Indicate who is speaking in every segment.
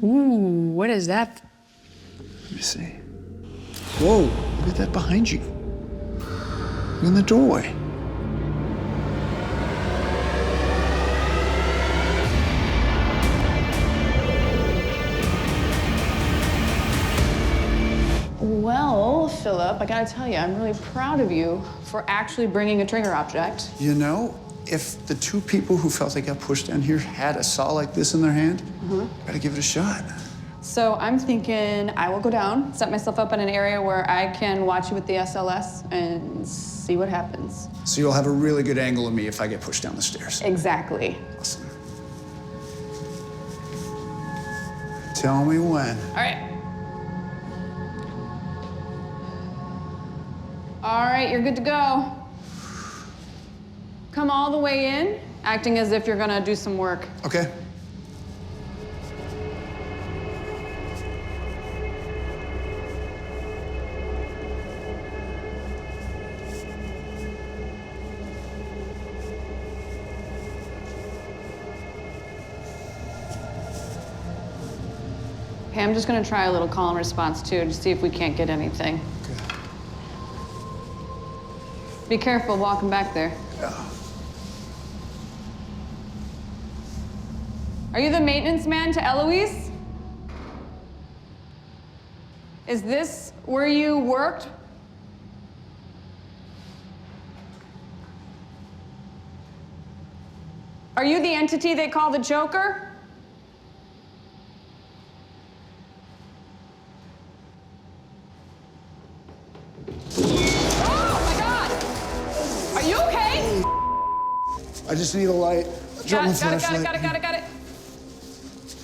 Speaker 1: Ooh, what is that?
Speaker 2: Let me see. Whoa, look at that behind you. Look in the doorway.
Speaker 1: Well, Philip, I gotta tell you, I'm really proud of you for actually bringing a trigger object.
Speaker 2: You know, if the two people who felt they got pushed down here had a saw like this in their hand, gotta give it a shot.
Speaker 1: So I'm thinking I will go down, set myself up in an area where I can watch you with the SLS and see what happens.
Speaker 2: So you'll have a really good angle of me if I get pushed down the stairs.
Speaker 1: Exactly.
Speaker 2: Awesome. Tell me when.
Speaker 1: All right. All right, you're good to go. Come all the way in, acting as if you're gonna do some work.
Speaker 2: Okay.
Speaker 1: Okay, I'm just gonna try a little call and response too, to see if we can't get anything.
Speaker 2: Okay.
Speaker 1: Be careful walking back there.
Speaker 2: Yeah.
Speaker 1: Are you the maintenance man to Eloise? Is this where you worked? Are you the entity they call the Joker?
Speaker 2: I just need a light. Drop my flashlight.
Speaker 1: Got it.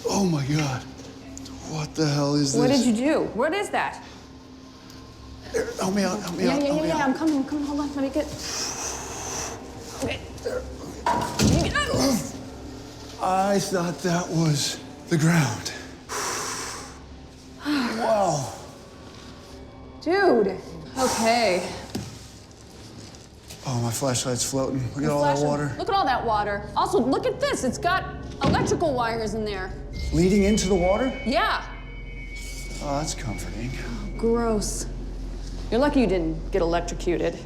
Speaker 2: Oh my God. What the hell is this?
Speaker 1: What did you do? What is that?
Speaker 2: Here, help me out, help me out.
Speaker 1: Yeah, I'm coming, hold on, let me get... Okay.
Speaker 2: I thought that was the ground. Wow.
Speaker 1: Dude, okay.
Speaker 2: Oh, my flashlight's floating. Look at all that water.
Speaker 1: Look at all that water. Also, look at this. It's got electrical wires in there.
Speaker 2: Leading into the water?
Speaker 1: Yeah.
Speaker 2: Oh, that's comforting.
Speaker 1: Gross. You're lucky you didn't get electrocuted.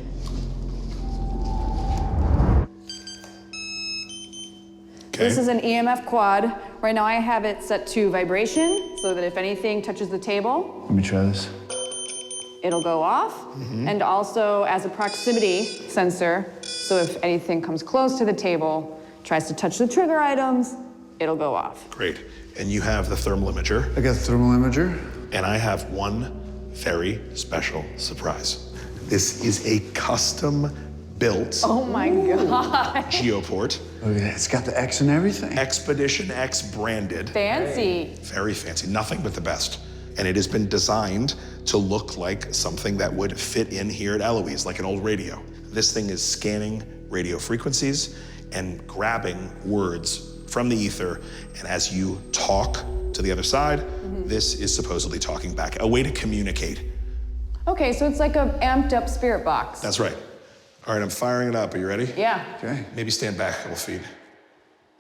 Speaker 3: Okay.
Speaker 1: This is an EMF quad. Right now I have it set to vibration so that if anything touches the table,
Speaker 2: Let me try this.
Speaker 1: it'll go off. And also as a proximity sensor, so if anything comes close to the table, tries to touch the trigger items, it'll go off.
Speaker 3: Great. And you have the thermal imager,
Speaker 2: I got the thermal imager.
Speaker 3: and I have one very special surprise. This is a custom-built
Speaker 1: Oh my God.
Speaker 3: geoport,
Speaker 2: Look at it. It's got the X and everything.
Speaker 3: Expedition X branded.
Speaker 1: Fancy.
Speaker 3: Very fancy, nothing but the best. And it has been designed to look like something that would fit in here at Eloise, like an old radio. This thing is scanning radio frequencies and grabbing words from the ether, and as you talk to the other side, this is supposedly talking back, a way to communicate.
Speaker 1: Okay, so it's like a amped up spirit box.
Speaker 3: That's right. All right, I'm firing it up. Are you ready?
Speaker 1: Yeah.
Speaker 2: Okay.
Speaker 3: Maybe stand back a couple feet.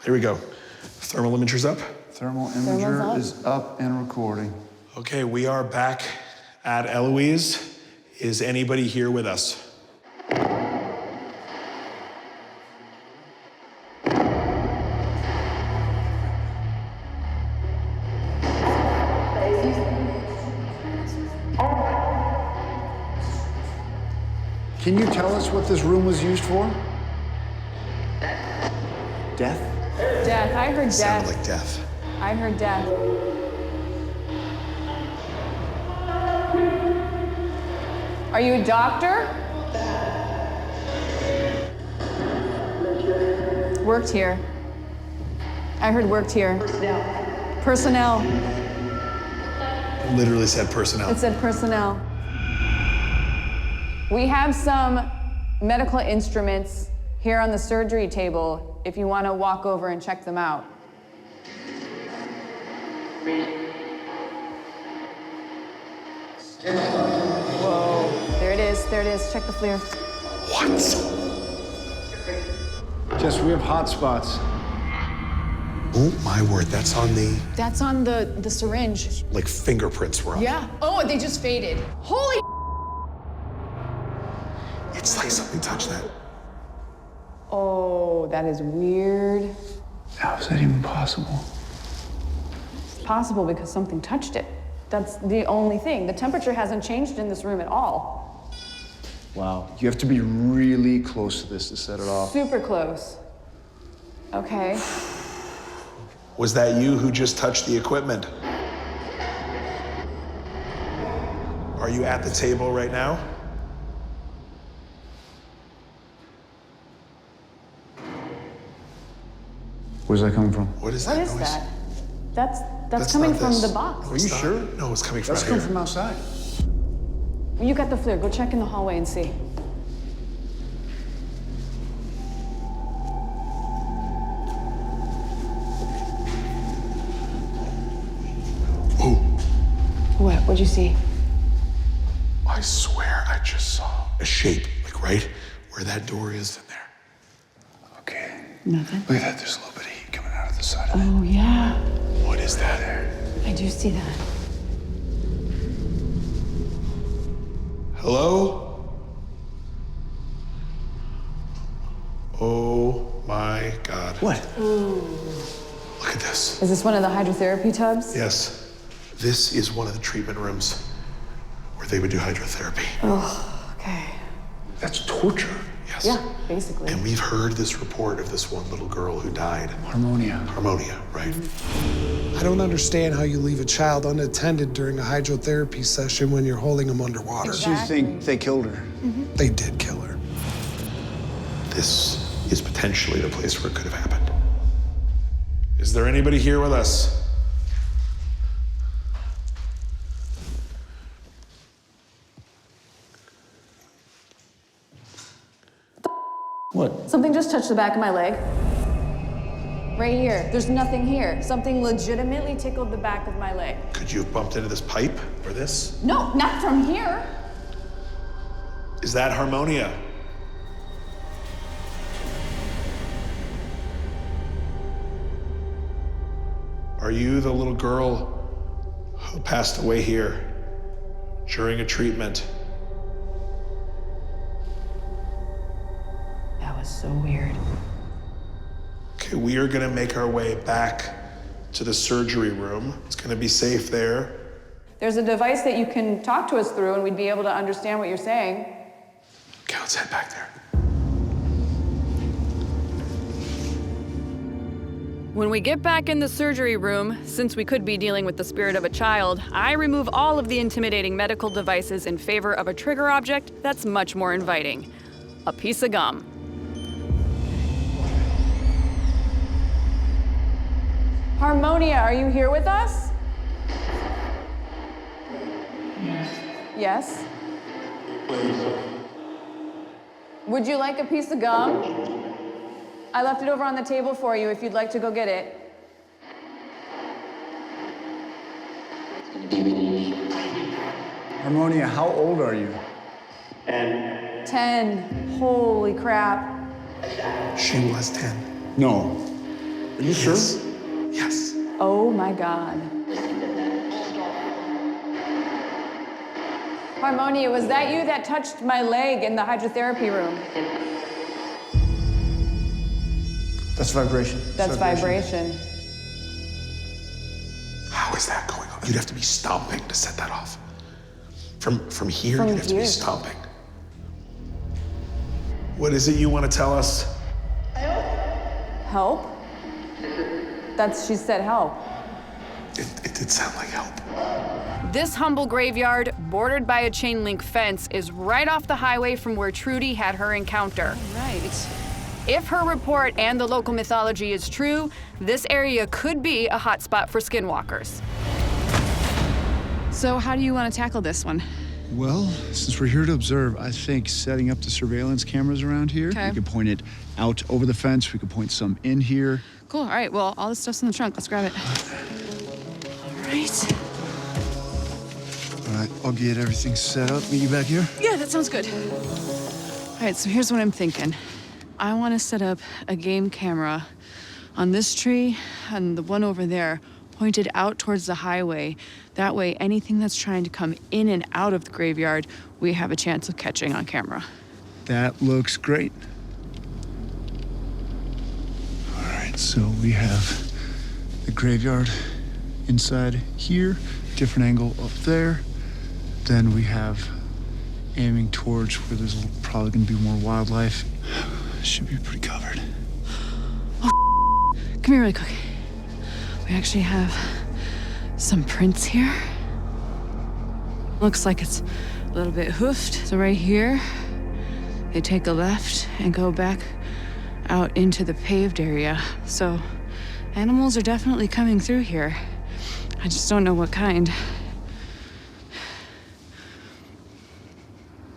Speaker 3: Here we go. Thermal imager's up.
Speaker 2: Thermal
Speaker 1: Thermal's
Speaker 2: imager
Speaker 1: up.
Speaker 2: is up and recording.
Speaker 3: Okay, we are back at Eloise. Is anybody here with us?
Speaker 2: Can you tell us what this room was used for? Death?
Speaker 1: Death. I heard
Speaker 3: Sounded
Speaker 1: death.
Speaker 3: like death.
Speaker 1: I heard death. Are you a doctor? Worked here. I heard worked here. Personnel.
Speaker 3: Literally said personnel.
Speaker 1: It said personnel. We have some medical instruments here on the surgery table if you want to walk over and check them out. Whoa, there it is, check the FLIR.
Speaker 3: What?
Speaker 2: Jess, we have hot spots.
Speaker 3: Oh my word, that's on the,
Speaker 1: That's on the syringe.
Speaker 3: like fingerprints were on.
Speaker 1: Yeah. Oh, they just faded. Holy.
Speaker 3: It's like something touched that.
Speaker 1: Oh, that is weird.
Speaker 2: How is that even possible?
Speaker 1: It's possible because something touched it. That's the only thing. The temperature hasn't changed in this room at all.
Speaker 2: Wow. You have to be really close to this to set it off.
Speaker 1: Super close. Okay.
Speaker 3: Was that you who just touched the equipment? Are you at the table right now?
Speaker 2: Where's that coming from?
Speaker 3: What is
Speaker 1: What
Speaker 3: that
Speaker 1: is
Speaker 3: noise?
Speaker 1: that? That's coming
Speaker 3: not
Speaker 1: from
Speaker 3: this.
Speaker 1: the box.
Speaker 3: No, it's
Speaker 2: Are you
Speaker 3: not.
Speaker 2: sure?
Speaker 3: No, it's coming from
Speaker 2: That's
Speaker 3: out
Speaker 2: coming
Speaker 3: here.
Speaker 2: from outside.
Speaker 1: You got the FLIR. Go check in the hallway and see.
Speaker 3: Ooh,
Speaker 1: What? What'd you see?
Speaker 3: I swear I just saw a shape, like right where that door is in there.
Speaker 2: Okay.
Speaker 1: Nothing.
Speaker 2: Look at that. There's a little bit of heat coming out of the side of it.
Speaker 1: Oh, yeah.
Speaker 3: What is that?
Speaker 1: I do see that.
Speaker 3: Hello? Oh my God.
Speaker 2: What?
Speaker 3: Look at this.
Speaker 1: Is this one of the hydrotherapy tubs?
Speaker 3: Yes, this is one of the treatment rooms where they would do hydrotherapy.
Speaker 1: Oh, okay.
Speaker 2: That's torture.
Speaker 3: Yes.
Speaker 1: Yeah, basically.
Speaker 3: And we've heard this report of this one little girl who died.
Speaker 2: Harmonia.
Speaker 3: Harmonia, right?
Speaker 4: I don't understand how you leave a child unattended during a hydrotherapy session when you're holding them underwater.
Speaker 2: You think they killed her?
Speaker 4: They did kill her.
Speaker 3: This is potentially the place where it could have happened. Is there anybody here with us?
Speaker 2: What?
Speaker 1: Something just touched the back of my leg. Right here. There's nothing here. Something legitimately tickled the back of my leg.
Speaker 3: Could you have bumped into this pipe or this?
Speaker 1: No, not from here.
Speaker 3: Is that Harmonia? Are you the little girl who passed away here during a treatment?
Speaker 1: That was so weird.
Speaker 3: Okay, we are gonna make our way back to the surgery room. It's gonna be safe there.
Speaker 1: There's a device that you can talk to us through and we'd be able to understand what you're saying.
Speaker 3: Okay, let's head back there.
Speaker 5: When we get back in the surgery room, since we could be dealing with the spirit of a child, I remove all of the intimidating medical devices in favor of a trigger object that's much more inviting. A piece of gum.
Speaker 1: Harmonia, are you here with us? Yes. Would you like a piece of gum? I left it over on the table for you if you'd like to go get it.
Speaker 2: Harmonia, how old are you?
Speaker 1: 10. Holy crap.
Speaker 3: She was 10.
Speaker 2: No. Are you sure?
Speaker 3: Yes.
Speaker 1: Oh my God. Harmonia, was that you that touched my leg in the hydrotherapy room?
Speaker 2: That's vibration.
Speaker 1: That's vibration.
Speaker 3: How is that going on? You'd have to be stomping to set that off. From here,
Speaker 1: From
Speaker 3: you'd have to
Speaker 1: here.
Speaker 3: be stomping. What is it you want to tell us?
Speaker 1: Help? She said help.
Speaker 3: It did sound like help.
Speaker 5: This humble graveyard, bordered by a chain link fence, is right off the highway from where Trudy had her encounter.
Speaker 1: Right.
Speaker 5: If her report and the local mythology is true, this area could be a hotspot for skinwalkers.
Speaker 1: So how do you want to tackle this one?
Speaker 2: Well, since we're here to observe, I think setting up the surveillance cameras around here,
Speaker 1: Okay.
Speaker 2: we could point it out over the fence, we could point some in here.
Speaker 1: Cool. All right. Well, all this stuff's in the trunk. Let's grab it. All right.
Speaker 2: All right, I'll get everything set up. Meet you back here.
Speaker 1: Yeah, that sounds good. All right. So here's what I'm thinking. I want to set up a game camera
Speaker 5: on this tree and the one over there pointed out towards the highway. That way, anything that's trying to come in and out of the graveyard, we have a chance of catching on camera.
Speaker 2: That looks great. All right, so we have the graveyard inside here, different angle up there. Then we have aiming towards where there's probably gonna be more wildlife. Should be pretty covered.
Speaker 5: Oh, come here really quick. We actually have some prints here. Looks like it's a little bit hoofed. So right here, they take a left and go back out into the paved area. So animals are definitely coming through here. I just don't know what kind.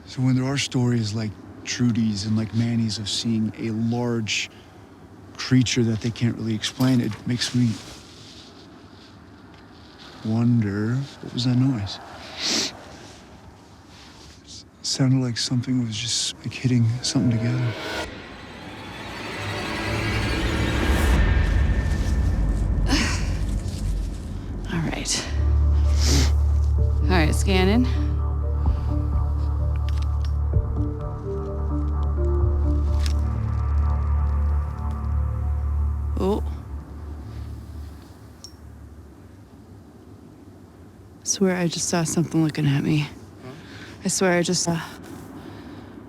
Speaker 2: So when there are stories like Trudy's and like Manny's of seeing a large creature that they can't really explain, it makes me wonder, what was that noise? It sounded like something was just like hitting something together.
Speaker 5: All right, scanning. Oh. I swear I just saw something looking at me. I swear I just saw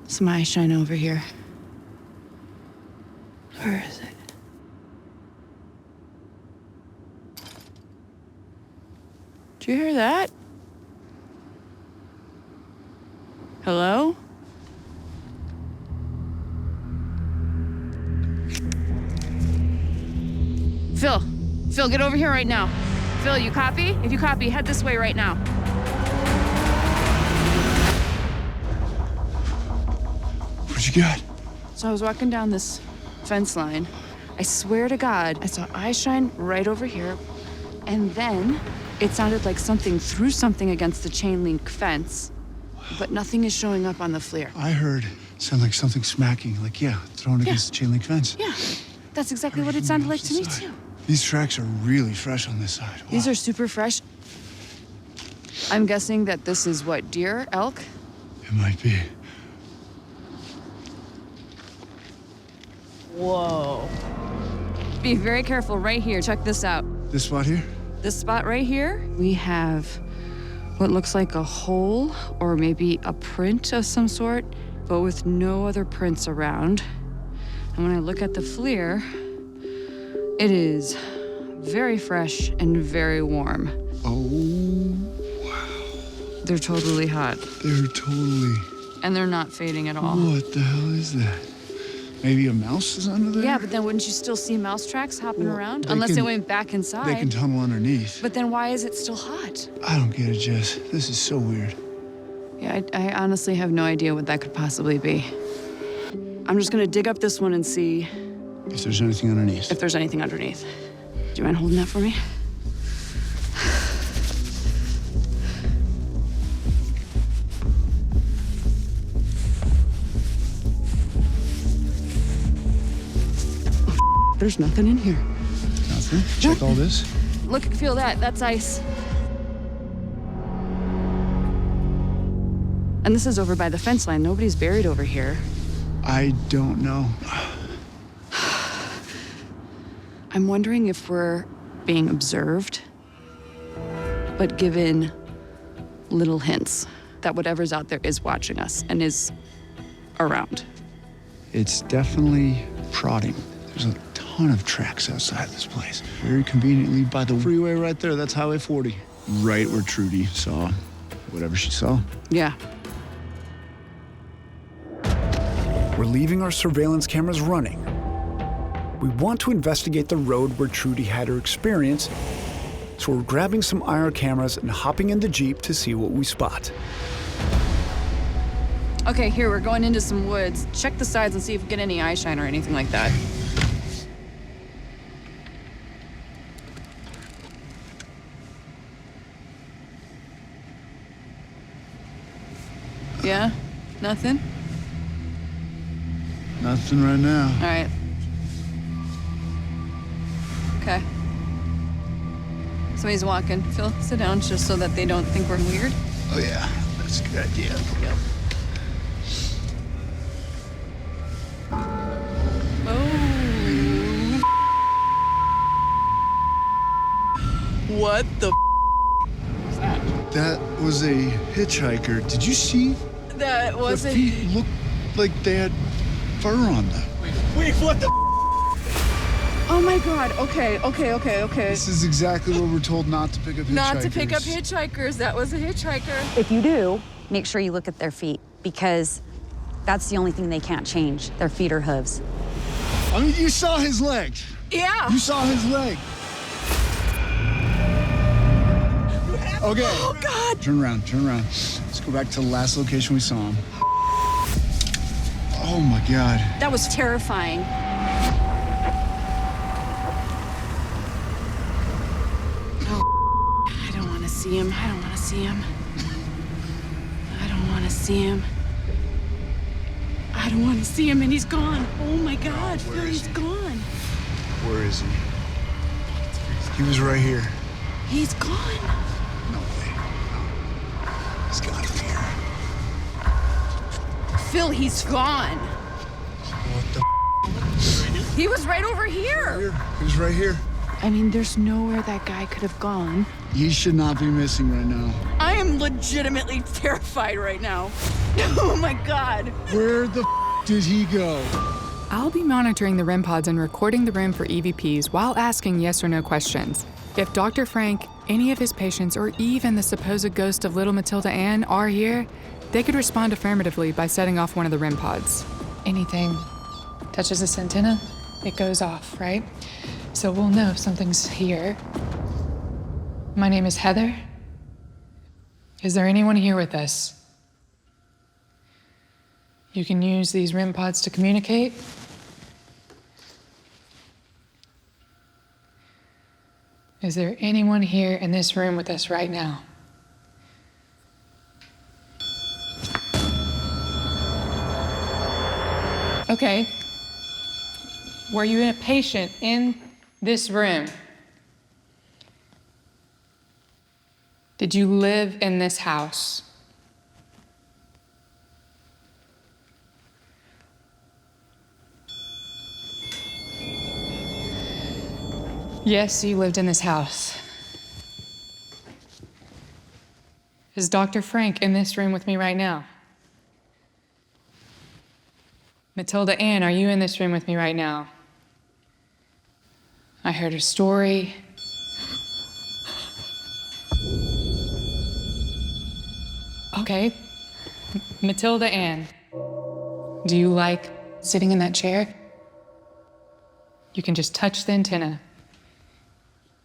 Speaker 5: some eye shine over here. Where is it? Did you hear that? Hello? Phil, get over here right now. Phil, you copy? If you copy, head this way right now.
Speaker 2: What you got?
Speaker 5: So I was walking down this fence line. I swear to God, I saw eye shine right over here. And then it sounded like something threw something against the chain link fence, but nothing is showing up on the FLIR.
Speaker 2: I heard it sound like something smacking, like, thrown against the chain link fence.
Speaker 5: Yeah, that's exactly what it sounded like to me too.
Speaker 2: These tracks are really fresh on this side. Wow.
Speaker 5: These are super fresh. I'm guessing that this is what, deer, elk?
Speaker 2: It might be.
Speaker 5: Whoa. Be very careful right here. Check this out.
Speaker 2: This spot here?
Speaker 5: This spot right here, we have what looks like a hole or maybe a print of some sort, but with no other prints around. And when I look at the FLIR, it is very fresh and very warm.
Speaker 2: Oh, wow.
Speaker 5: They're totally hot.
Speaker 2: They're totally...
Speaker 5: And they're not fading at all.
Speaker 2: What the hell is that? Maybe a mouse is under there?
Speaker 5: Yeah, but then wouldn't you still see mouse tracks hopping around? Unless
Speaker 2: can-
Speaker 5: they went back inside.
Speaker 2: They can tunnel underneath.
Speaker 5: But then why is it still hot?
Speaker 2: I don't get it, Jess. This is so weird.
Speaker 5: Yeah, I honestly have no idea what that could possibly be. I'm just gonna dig up this one and see
Speaker 2: If there's anything underneath.
Speaker 5: if there's anything underneath. Do you mind holding that for me? There's nothing in here.
Speaker 2: Nothing? Check all this.
Speaker 5: Look, feel that. That's ice. And this is over by the fence line. Nobody's buried over here.
Speaker 2: I don't know.
Speaker 5: I'm wondering if we're being observed, but given little hints that whatever's out there is watching us and is around.
Speaker 2: It's definitely prodding. There's a ton of tracks outside this place. Very conveniently by the freeway right there. That's Highway 40. Right where Trudy saw whatever she saw.
Speaker 5: Yeah.
Speaker 6: We're leaving our surveillance cameras running. We want to investigate the road where Trudy had her experience, so we're grabbing some IR cameras and hopping in the Jeep to see what we spot.
Speaker 5: Okay, here, we're going into some woods. Check the sides and see if we get any eye shine or anything like that. Yeah? Nothing?
Speaker 2: Nothing right now.
Speaker 5: All right. Okay. So he's walking. Phil, sit down just so that they don't think we're weird.
Speaker 2: Oh yeah, that's a good idea. Yep.
Speaker 5: Oh. What the
Speaker 2: That was a hitchhiker. Did you see?
Speaker 5: That was
Speaker 2: The
Speaker 5: a...
Speaker 2: feet looked like they had fur on them.
Speaker 3: Wait, what the?
Speaker 1: Oh my God, okay.
Speaker 2: This is exactly what we're told not to pick up hitchhikers.
Speaker 5: Not to pick up hitchhikers. That was a hitchhiker.
Speaker 7: If you do, make sure you look at their feet because that's the only thing they can't change, their feet or hooves.
Speaker 2: I mean, you saw his leg.
Speaker 5: Yeah.
Speaker 2: You saw his leg. Okay.
Speaker 5: Oh, God.
Speaker 2: Turn around. Let's go back to the last location we saw him. Oh my God.
Speaker 5: That was terrifying. Oh, I don't want to see him. I don't want to see him. I don't want to see him. I don't want to see him, and he's gone. Oh my God, Phil, he's gone.
Speaker 2: Where is he? He was right here.
Speaker 5: He's gone.
Speaker 2: No way. He's gotta be here.
Speaker 5: Phil, he's gone.
Speaker 2: What the?
Speaker 5: He was right over here.
Speaker 2: He was right here.
Speaker 1: I mean, there's nowhere that guy could have gone.
Speaker 2: He should not be missing right now.
Speaker 5: I am legitimately terrified right now. Oh my God.
Speaker 2: Where the did he go?
Speaker 8: I'll be monitoring the REM pods and recording the room for EVPs while asking yes or no questions. If Dr. Frank, any of his patients, or even the supposed ghost of little Matilda Ann are here, they could respond affirmatively by setting off one of the REM pods.
Speaker 9: Anything touches this antenna, it goes off, right? So we'll know if something's here. My name is Heather. Is there anyone here with us? You can use these REM pods to communicate. Is there anyone here in this room with us right now? Okay. Were you a patient in this room? Did you live in this house? Yes, you lived in this house. Is Dr. Frank in this room with me right now? Matilda Ann, are you in this room with me right now? I heard her story. Okay. Matilda Ann, do you like sitting in that chair? You can just touch the antenna.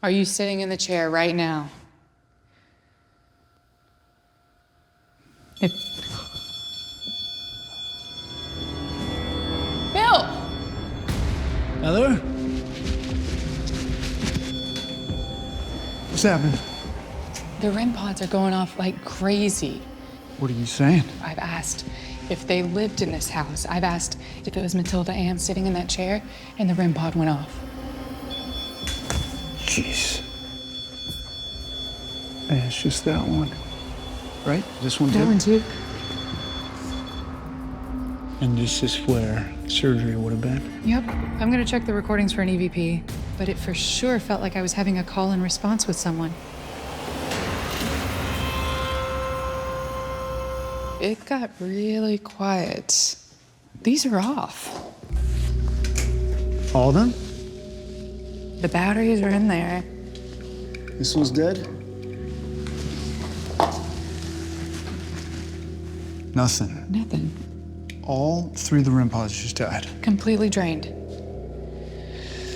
Speaker 9: Are you sitting in the chair right now? If... Bill!
Speaker 2: Heather? What's happening?
Speaker 9: The REM pods are going off like crazy.
Speaker 2: What are you saying?
Speaker 9: I've asked if they lived in this house. I've asked if it was Matilda Ann sitting in that chair, and the REM pod went off.
Speaker 2: Jeez. Yeah, it's just that one. Right? This one
Speaker 9: That
Speaker 2: too?
Speaker 9: one too?
Speaker 2: And this is where surgery would have been.
Speaker 9: Yep. I'm gonna check the recordings for an EVP, but it for sure felt like I was having a call and response with someone. It got really quiet. These are off.
Speaker 2: All of them?
Speaker 9: The batteries are in there.
Speaker 2: This one's dead? Nothing.
Speaker 9: Nothing.
Speaker 2: All three of the REM pods just died.
Speaker 9: Completely drained.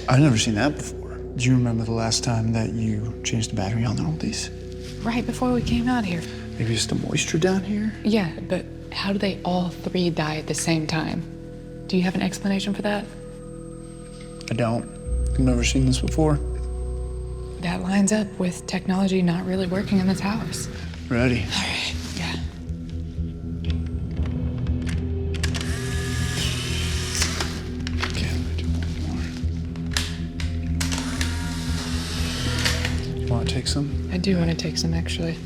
Speaker 2: I've never seen that before. Do you remember the last time that you changed the battery on all these?
Speaker 9: Right before we came out here.
Speaker 2: Maybe it's the moisture down here?
Speaker 9: Yeah, but how do they all three die at the same time? Do you have an explanation for that?
Speaker 2: I don't. I've never seen this before.
Speaker 9: That lines up with technology not really working in this house.
Speaker 2: Ready?
Speaker 9: All right, yeah.
Speaker 2: Okay, let me do one more.
Speaker 6: take some?
Speaker 9: I do want to take some, actually.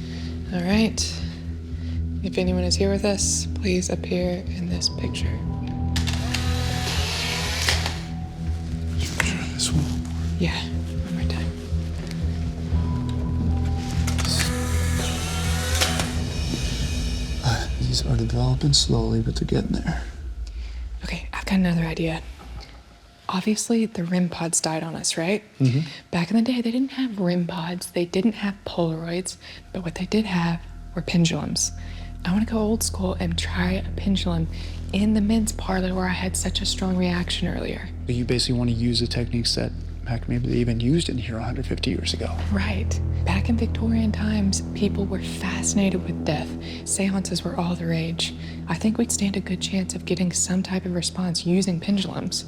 Speaker 9: All right. If anyone is here with us, please appear in this picture.
Speaker 2: Try this one.
Speaker 9: Yeah, one more time.
Speaker 2: These are developing slowly, but they're getting there.
Speaker 9: Okay, I've got another idea. Obviously, the REM pods died on us, right? Back in the day, they didn't have REM pods, they didn't have Polaroids, but what they did have were pendulums. I want to go old school and try a pendulum in the men's parlor where I had such a strong reaction earlier.
Speaker 6: But you basically want to use the techniques that, heck, maybe they even used in here 150 years ago.
Speaker 9: Right. Back in Victorian times, people were fascinated with death. Seances were all the rage. I think we'd stand a good chance of getting some type of response using pendulums.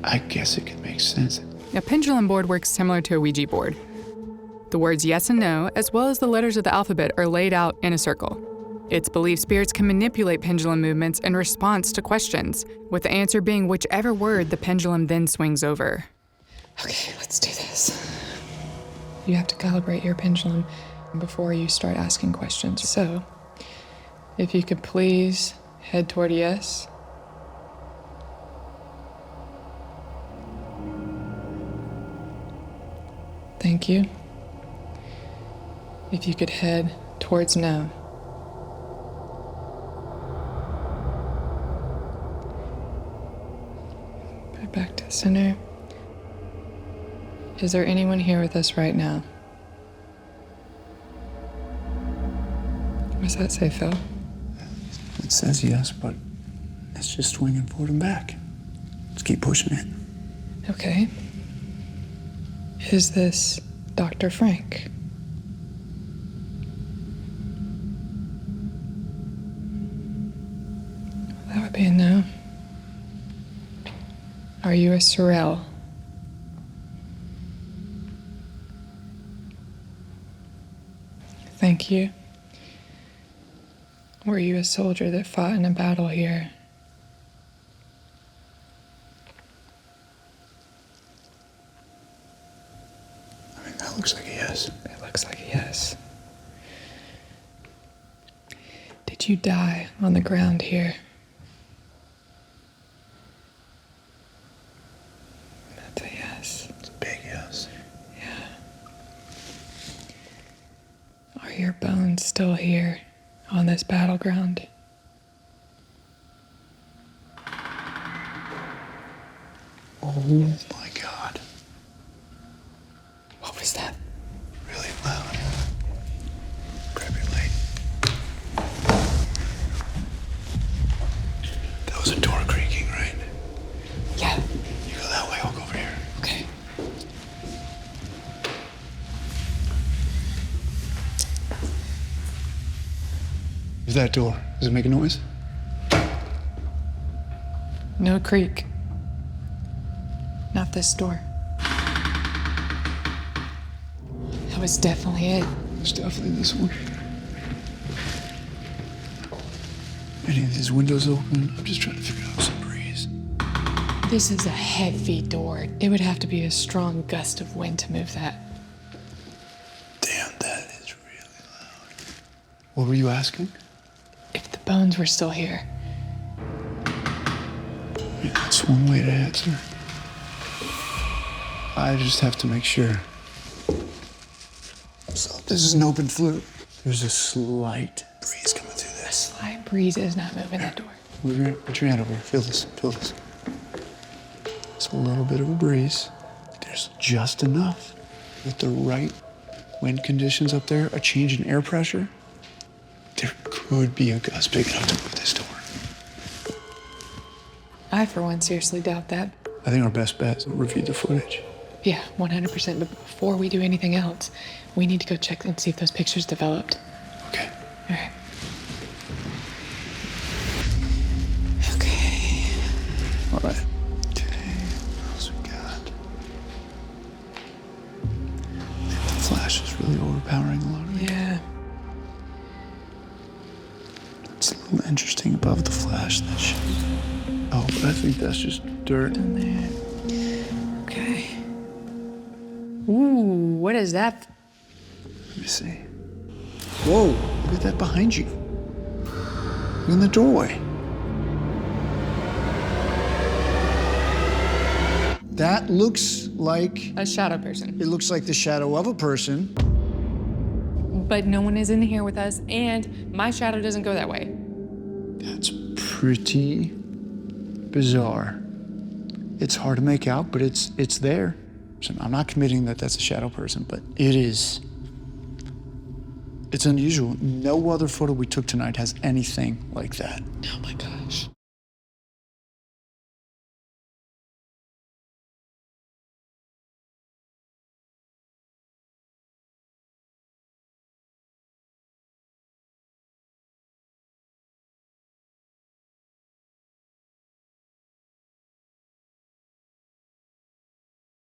Speaker 6: I guess it could make sense.
Speaker 8: A pendulum board works similar to a Ouija board. The words yes and no, as well as the letters of the alphabet, are laid out in a circle. It's believed spirits can manipulate pendulum movements in response to questions, with the answer being whichever word the pendulum then swings over.
Speaker 9: Okay, let's do this. You have to calibrate your pendulum before you start asking questions. So, if you could please head toward yes. Thank you. If you could head towards no. Put it back to the center. Is there anyone here with us right now? What's that say, Phil?
Speaker 6: It says yes, but it's just swinging forward and back. Let's keep pushing it.
Speaker 9: Okay. Is this Dr. Frank? That would be a no. Are you a Sorrel? Thank you. Were you a soldier that fought in a battle here?
Speaker 6: I mean, that looks like a yes.
Speaker 9: It looks like a yes. Did you die on the ground here? That's a yes.
Speaker 6: It's a big yes.
Speaker 9: Yeah. Are your bones still here on this battleground?
Speaker 6: Oh my God.
Speaker 9: What was that?
Speaker 6: Really loud. Grab your light. That was a door creaking, right?
Speaker 9: Yeah.
Speaker 6: You go that way, I'll go over here.
Speaker 9: Okay.
Speaker 6: Is that door? Does it make a noise?
Speaker 9: No creak. Not this door. That was definitely it.
Speaker 6: It's definitely this one. Any of these windows open? I'm just trying to figure out some breeze.
Speaker 9: This is a heavy door. It would have to be a strong gust of wind to move that.
Speaker 6: Damn, that is really loud. What were you asking?
Speaker 9: If the bones were still here.
Speaker 6: Yeah, that's one way to answer. I just have to make sure. So this is an open flute. There's a slight breeze coming through
Speaker 9: A
Speaker 6: this.
Speaker 9: slight breeze is not moving that door.
Speaker 6: Put your hand over here. Feel this. Feel this. It's a little bit of a breeze. There's just enough. With the right wind conditions up there, a change in air pressure, there could be a gust big enough to move this door.
Speaker 9: I, for one, seriously doubt that.
Speaker 6: I think our best bet is to review the footage.
Speaker 9: Yeah, 100%. But before we do anything else, we need to go check and see if those pictures developed.
Speaker 6: Okay.
Speaker 9: All right. Okay.
Speaker 6: All right. Okay. What else we got? I think the flash is really overpowering a lot of it.
Speaker 9: Yeah.
Speaker 6: It's a little interesting above the flash. That shit. Oh, but I think that's just dirt.
Speaker 9: In there. Okay. Ooh, what is that?
Speaker 2: me see. Whoa, look at that behind you. In the doorway. That looks like,
Speaker 8: A shadow person.
Speaker 2: it looks like the shadow of a person.
Speaker 8: But no one is in here with us, and my shadow doesn't go that way.
Speaker 2: That's pretty bizarre. It's hard to make out, but it's there. So I'm not committing that that's a shadow person, but it is. It's unusual. No other photo we took tonight has anything like that.
Speaker 8: Oh my gosh.